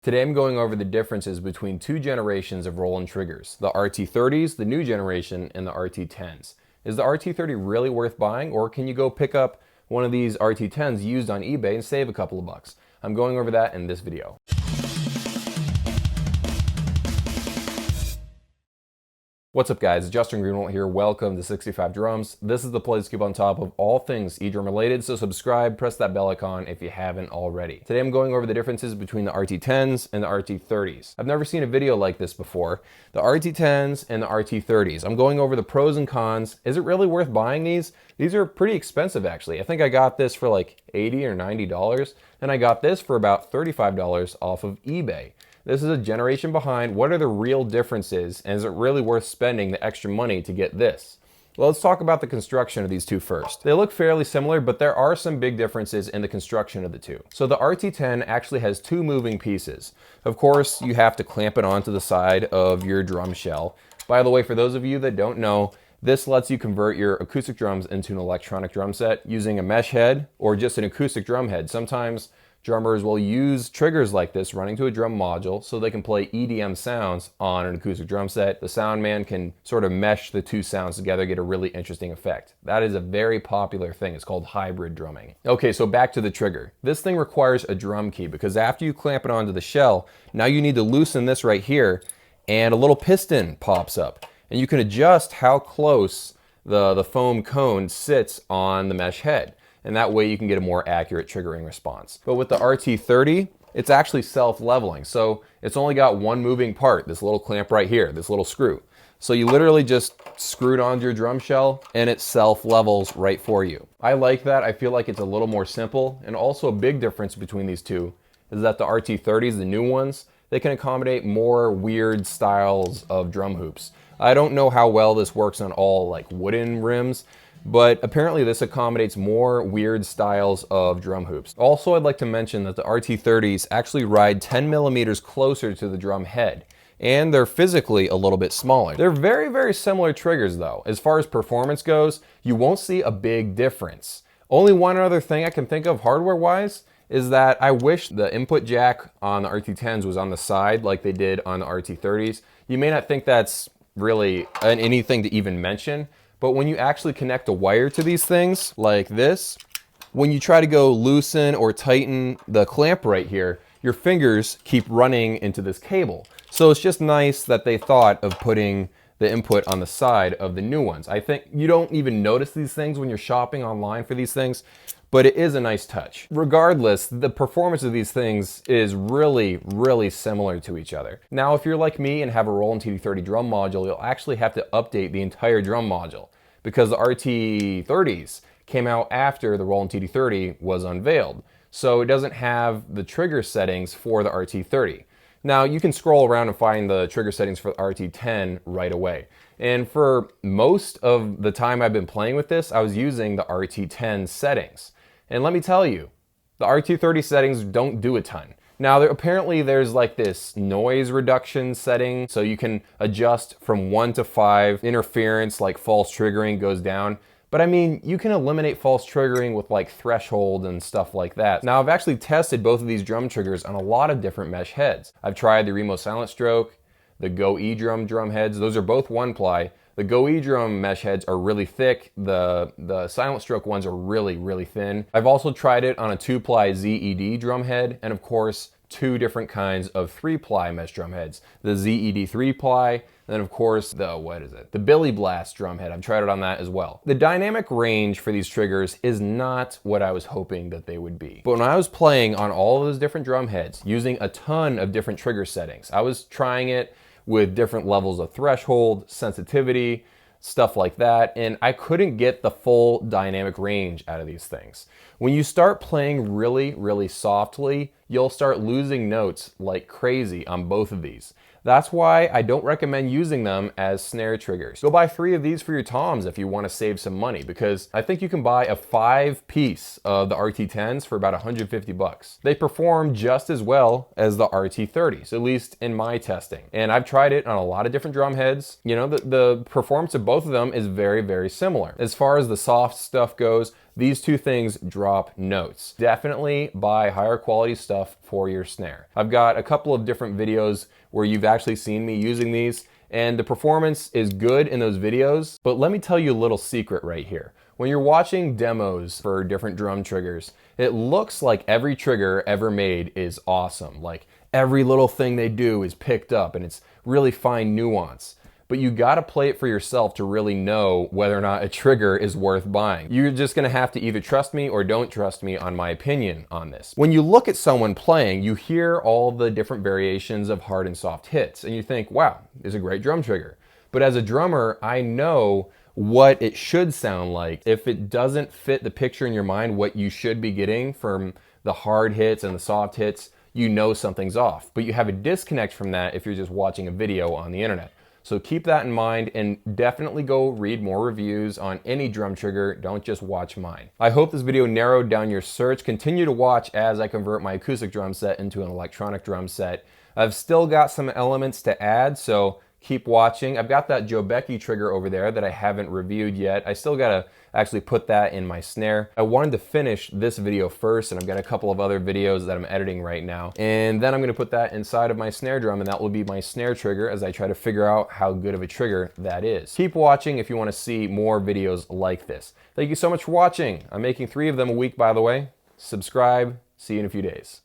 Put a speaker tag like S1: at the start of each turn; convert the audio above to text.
S1: Today I'm going over the differences between two generations of Roland triggers, the RT30s, the new generation, and the RT10s. Is the RT30 really worth buying, or can you go pick up one of these RT10s used on eBay and save a couple of bucks? I'm going over that in this video. What's up guys, Justin Greenwald here, welcome to 65 Drums. This is the place to keep on top of all things eDrum related, so subscribe, press that bell icon if you haven't already. Today I'm going over the differences between the RT10s and the RT30s. I've never seen a video like this before. The RT10s and the RT30s. I'm going over the pros and cons. Is it really worth buying these? These are pretty expensive actually. I think I got this for like $80 or $90, and I got this for about $35 off of eBay. This is a generation behind. What are the real differences, and is it really worth spending the extra money to get this? Well, let's talk about the construction of these two first. They look fairly similar, but there are some big differences in the construction of the two. So the RT10 actually has two moving pieces. Of course, you have to clamp it onto the side of your drum shell. By the way, for those of you that don't know, this lets you convert your acoustic drums into an electronic drum set using a mesh head or just an acoustic drum head. Sometimes drummers will use triggers like this running to a drum module so they can play EDM sounds on an acoustic drum set. The sound man can sort of mesh the two sounds together, get a really interesting effect. That is a very popular thing. It's called hybrid drumming. Okay, so back to the trigger. This thing requires a drum key because after you clamp it onto the shell, now you need to loosen this right here and a little piston pops up. And you can adjust how close the foam cone sits on the mesh head. And that way you can get a more accurate triggering response. But with the RT30, it's actually self-leveling. So it's only got one moving part, this little clamp right here, this little screw. So you literally just screw it onto your drum shell and it self-levels right for you. I like that. I feel like it's a little more simple. And also a big difference between these two is that the RT30s, the new ones, they can accommodate more weird styles of drum hoops. I don't know how well this works on all like wooden rims, but apparently this accommodates more weird styles of drum hoops. Also, I'd like to mention that the RT30s actually ride 10 millimeters closer to the drum head, and they're physically a little bit smaller. They're very, very similar triggers though. As far as performance goes, you won't see a big difference. Only one other thing I can think of hardware-wise is that I wish the input jack on the RT10s was on the side like they did on the RT30s. You may not think that's really anything to even mention, but when you actually connect a wire to these things, like this, when you try to go loosen or tighten the clamp right here, your fingers keep running into this cable. So it's just nice that they thought of putting the input on the side of the new ones. I think you don't even notice these things when you're shopping online for these things, but it is a nice touch. Regardless, the performance of these things is really, really similar to each other. Now, if you're like me and have a Roland TD30 drum module, you'll actually have to update the entire drum module because the RT30s came out after the Roland TD30 was unveiled. So it doesn't have the trigger settings for the RT30. Now, you can scroll around and find the trigger settings for the RT10 right away. And for most of the time I've been playing with this, I was using the RT10 settings. And let me tell you, the RT30 settings don't do a ton. Now, apparently there's like this noise reduction setting, so you can adjust from 1 to 5. Interference, like false triggering, goes down. But I mean, you can eliminate false triggering with like threshold and stuff like that. Now, I've actually tested both of these drum triggers on a lot of different mesh heads. I've tried the Remo Silent Stroke, the Go eDrum drum heads. Those are both one ply. The Go eDrum mesh heads are really thick. The Silent Stroke ones are really, really thin. I've also tried it on a 2-ply ZED drum head, and of course, 2 different kinds of 3-ply mesh drum heads. The ZED 3-ply, and then of course the Billy Blast drum head. I've tried it on that as well. The dynamic range for these triggers is not what I was hoping that they would be. But when I was playing on all of those different drum heads, using a ton of different trigger settings, I was trying it with different levels of threshold, sensitivity, stuff like that, and I couldn't get the full dynamic range out of these things. When you start playing really, really softly, you'll start losing notes like crazy on both of these. That's why I don't recommend using them as snare triggers. Go buy 3 of these for your toms if you want to save some money, because I think you can buy a 5-piece of the RT10s for about 150 bucks. They perform just as well as the RT30s, at least in my testing. And I've tried it on a lot of different drum heads. You know, the performance of both of them is very, very similar. As far as the soft stuff goes, these two things drop notes. Definitely buy higher quality stuff for your snare. I've got a couple of different videos where you've actually seen me using these, and the performance is good in those videos, but let me tell you a little secret right here. When you're watching demos for different drum triggers, it looks like every trigger ever made is awesome. Like every little thing they do is picked up and it's really fine nuance. But you gotta play it for yourself to really know whether or not a trigger is worth buying. You're just gonna have to either trust me or don't trust me on my opinion on this. When you look at someone playing, you hear all the different variations of hard and soft hits, and you think, wow, it's a great drum trigger. But as a drummer, I know what it should sound like. If it doesn't fit the picture in your mind, what you should be getting from the hard hits and the soft hits, you know something's off. But you have a disconnect from that if you're just watching a video on the internet. So keep that in mind and definitely go read more reviews on any drum trigger. Don't just watch mine. I hope this video narrowed down your search. Continue to watch as I convert my acoustic drum set into an electronic drum set. I've still got some elements to add, so keep watching. I've got that Joe Becky trigger over there that I haven't reviewed yet. I still gotta actually put that in my snare. I wanted to finish this video first, and I've got a couple of other videos that I'm editing right now. And then I'm gonna put that inside of my snare drum, and that will be my snare trigger as I try to figure out how good of a trigger that is. Keep watching if you wanna see more videos like this. Thank you so much for watching. I'm making 3 of them a week, by the way. Subscribe. See you in a few days.